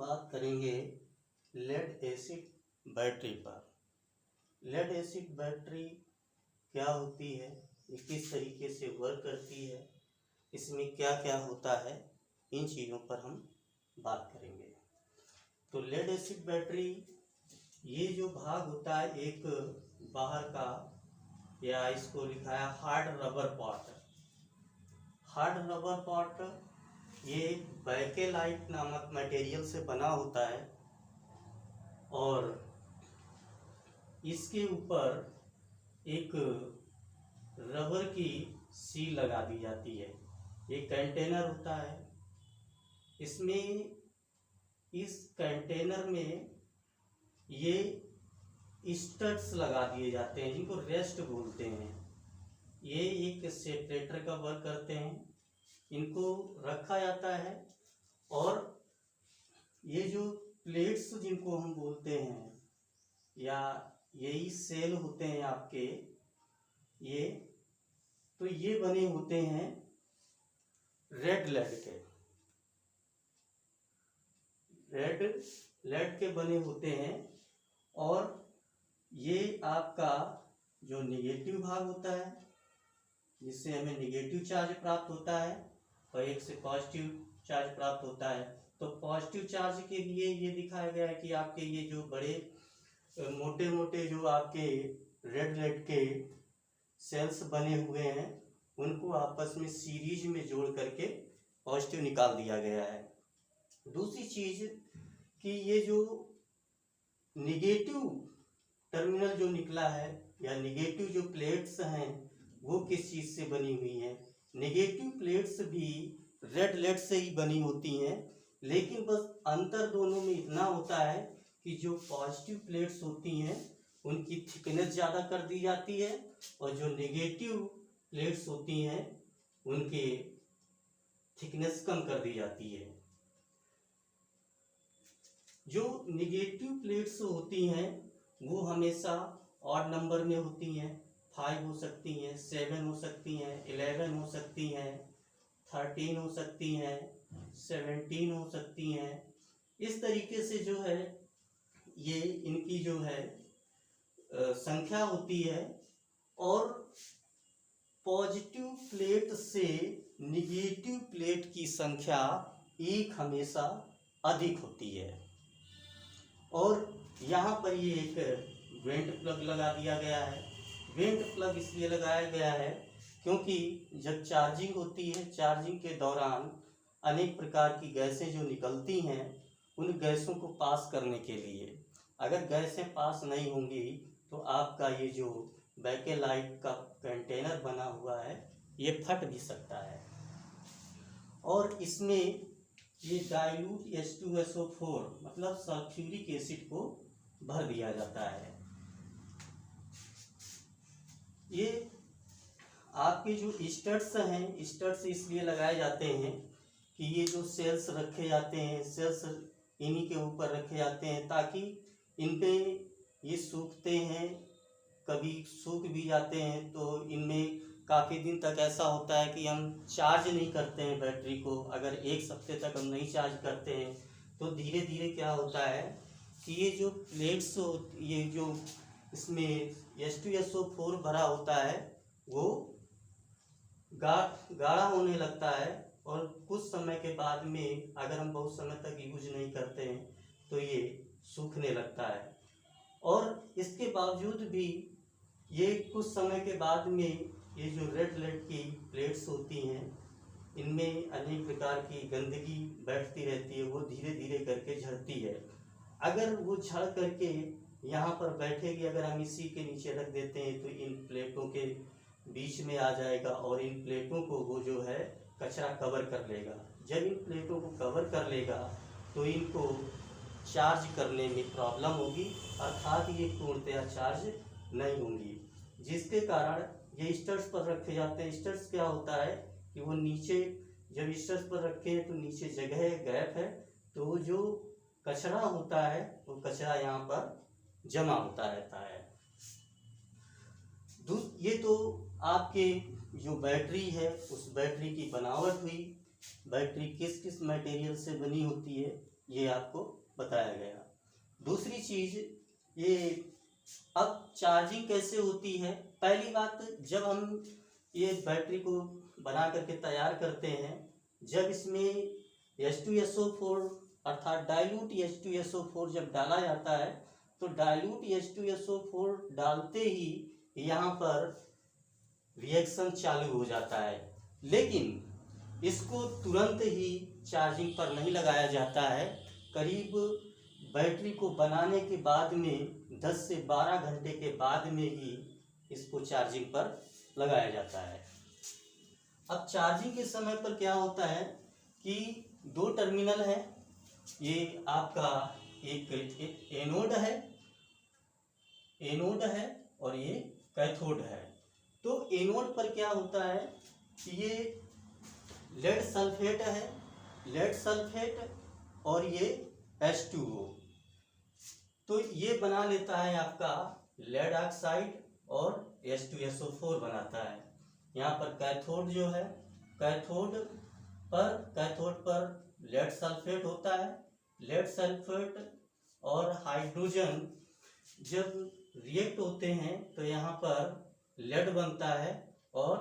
बात करेंगे lead acid battery पर। लेड एसिड बैटरी क्या होती है, ये किस तरीके से वर्क करती है, इसमें क्या क्या होता है, इन चीज़ों पर हम बात करेंगे। तो लेड एसिड बैटरी, ये जो भाग होता है एक बाहर का, या इसको लिखा है hard rubber pot. Hard rubber pot ये बैकेलाइट नामक मटेरियल से बना होता है और इसके ऊपर एक रबर की सील लगा दी जाती है। एक कंटेनर होता है, इसमें इस कंटेनर में ये स्टड्स लगा दिए जाते हैं जिनको रेस्ट बोलते हैं। ये एक सेपरेटर का वर्क करते हैं, इनको रखा जाता है और ये जो प्लेट्स जिनको हम बोलते हैं, या यही सेल होते हैं आपके, ये तो ये बने होते हैं रेड लेड के बने होते हैं। और ये आपका जो निगेटिव भाग होता है, जिससे हमें निगेटिव चार्ज प्राप्त होता है, और एक से पॉजिटिव चार्ज प्राप्त होता है। तो पॉजिटिव चार्ज के लिए ये दिखाया गया है कि आपके ये जो बड़े मोटे मोटे जो आपके रेड लेड के सेल्स बने हुए हैं, उनको आपस में सीरीज में जोड़ करके पॉजिटिव निकाल दिया गया है। दूसरी चीज कि ये जो निगेटिव टर्मिनल जो निकला है, या निगेटिव जो प्लेट्स हैं, वो किस चीज से बनी हुई हैं। निगेटिव प्लेट्स भी रेड लेड से ही बनी होती हैं, लेकिन बस अंतर दोनों में इतना होता है कि जो पॉजिटिव प्लेट्स होती हैं उनकी थिकनेस ज़्यादा कर दी जाती है, और जो निगेटिव प्लेट्स होती हैं उनकी थिकनेस कम कर दी जाती है। जो निगेटिव प्लेट्स होती हैं वो हमेशा ऑड नंबर में होती हैं। 5 हो सकती हैं, 7 हो सकती हैं, 11 हो सकती हैं, 13 हो सकती हैं, 17 हो सकती हैं। इस तरीके से जो है ये इनकी जो है संख्या होती है। और पॉजिटिव प्लेट से निगेटिव प्लेट की संख्या एक हमेशा अधिक होती है। और यहाँ पर ये एक वेंट प्लग लगा दिया गया है। वेंट प्लग इसलिए लगाया गया है क्योंकि जब चार्जिंग होती है, चार्जिंग के दौरान अनेक प्रकार की गैसें जो निकलती हैं, उन गैसों को पास करने के लिए, अगर गैसें पास नहीं होंगी तो आपका ये जो बैकेलाइट का कंटेनर बना हुआ है ये फट भी सकता है। और इसमें ये डाइल्यूट H2SO4 मतलब सल्फ्यूरिक एसिड को भर दिया जाता है। ये आपके जो स्टड्स हैं, स्टड्स इसलिए लगाए जाते हैं कि ये जो सेल्स रखे जाते हैं, सेल्स इन्हीं के ऊपर रखे जाते हैं ताकि इन पे ये सूखते हैं, कभी सूख भी जाते हैं तो इनमें काफ़ी दिन तक ऐसा होता है कि हम चार्ज नहीं करते हैं बैटरी को। अगर एक हफ्ते तक हम नहीं चार्ज करते हैं तो धीरे धीरे क्या होता है कि ये जो प्लेट्स, ये जो इसमें H2SO4 भरा होता है वो गाढ़ा होने लगता है, और कुछ समय के बाद में अगर हम बहुत समय तक यूज नहीं करते हैं तो ये सूखने लगता है। और इसके बावजूद भी ये कुछ समय के बाद में ये जो रेड लेड की प्लेट्स होती हैं, इनमें अनेक प्रकार की गंदगी बैठती रहती है, वो धीरे धीरे करके झड़ती है। अगर वो झड़ करके यहाँ पर बैठेगी, अगर हम इसी के नीचे रख देते हैं तो इन प्लेटों के बीच में आ जाएगा और इन प्लेटों को वो जो है कचरा कवर कर लेगा। जब इन प्लेटों को कवर कर लेगा तो इनको चार्ज करने में प्रॉब्लम होगी, अर्थात ये पूर्णतया चार्ज नहीं होंगी, जिसके कारण ये स्टड्स पर रखे जाते हैं। स्टड्स क्या होता है कि वो नीचे, जब स्टड्स पर रखे हैं तो नीचे जगह है, गैप है, तो जो कचरा होता है वो कचरा यहाँ पर जमा होता रहता है। ये तो आपके जो बैटरी है उस बैटरी की बनावट हुई, बैटरी किस किस मटेरियल से बनी होती है ये आपको बताया गया। दूसरी चीज, ये अब चार्जिंग कैसे होती है। पहली बात, जब हम ये बैटरी को बना करके तैयार करते हैं, जब इसमें H2SO4 अर्थात डाइल्यूट H2SO4 जब डाला जाता है, तो डाइल्यूट H2SO4 डालते ही यहाँ पर रिएक्शन चालू हो जाता है, लेकिन इसको तुरंत ही चार्जिंग पर नहीं लगाया जाता है। करीब बैटरी को बनाने के बाद में 10 से 12 घंटे के बाद में ही इसको चार्जिंग पर लगाया जाता है। अब चार्जिंग के समय पर क्या होता है कि दो टर्मिनल है, ये आपका एक एनोड है और ये कैथोड है। तो एनोड पर क्या होता है कि ये लेड सल्फेट और ये H2O, तो ये बना लेता है आपका लेड ऑक्साइड और H2SO4 बनाता है। यहाँ पर कैथोड जो है, कैथोड पर लेड सल्फेट होता है। लेड सल्फेट और हाइड्रोजन जब रिएक्ट होते हैं तो यहाँ पर लेड बनता है और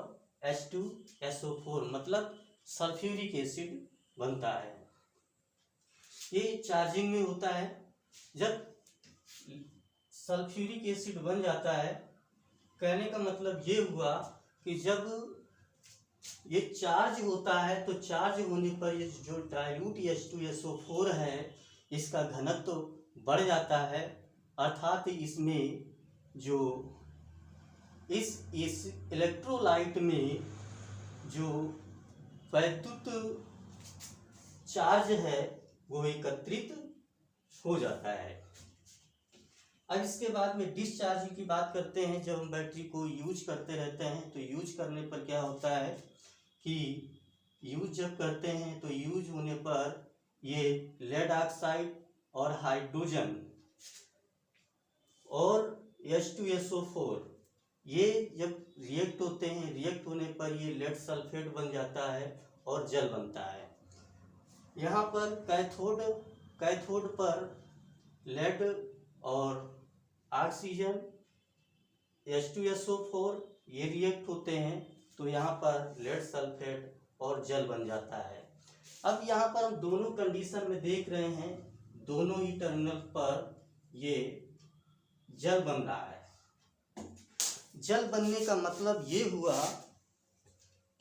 H2SO4 मतलब सल्फ्यूरिक एसिड बनता है। ये चार्जिंग में होता है। जब सल्फ्यूरिक एसिड बन जाता है, कहने का मतलब ये हुआ कि जब ये चार्ज होता है तो चार्ज होने पर ये जो डाइल्यूट H2SO4 है, इसका घनत्व बढ़ जाता है, अर्थात इसमें जो इस इलेक्ट्रोलाइट में जो वैद्युत चार्ज है वो एकत्रित हो जाता है। अब इसके बाद में डिस्चार्जिंग की बात करते हैं। जब हम बैटरी को यूज करते रहते हैं तो यूज करने पर क्या होता है कि यूज जब करते हैं तो यूज होने पर ये लेड ऑक्साइड और हाइड्रोजन और H2SO4 ये जब रिएक्ट होते हैं, रिएक्ट होने पर ये लेड सल्फेट बन जाता है और जल बनता है। यहाँ पर कैथोड पर लेड और ऑक्सीजन H2SO4 ये रिएक्ट होते हैं तो यहाँ पर लेड सल्फेट और जल बन जाता है। अब यहाँ पर हम दोनों कंडीशन में देख रहे हैं, दोनों ही टर्मिनल पर ये जल बन रहा है। जल बनने का मतलब ये हुआ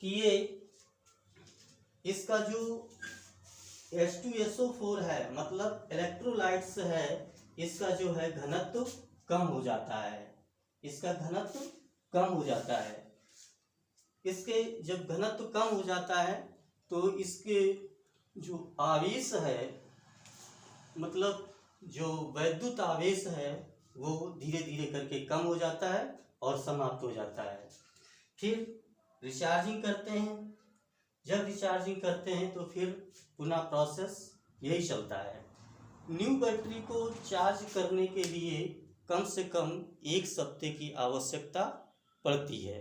कि ये इसका जो H2SO4 है मतलब इलेक्ट्रोलाइट्स है, इसका जो है घनत्व कम हो जाता है। इसका घनत्व कम हो जाता है। इसके जब घनत्व कम हो जाता है तो इसके जो आवेश है, मतलब जो वैद्युत आवेश है, वो धीरे धीरे करके कम हो जाता है और समाप्त हो जाता है। फिर रिचार्जिंग करते हैं। जब रिचार्जिंग करते हैं तो फिर पुनः प्रोसेस यही चलता है। न्यू बैटरी को चार्ज करने के लिए कम से कम 1 सप्ताह की आवश्यकता पड़ती है।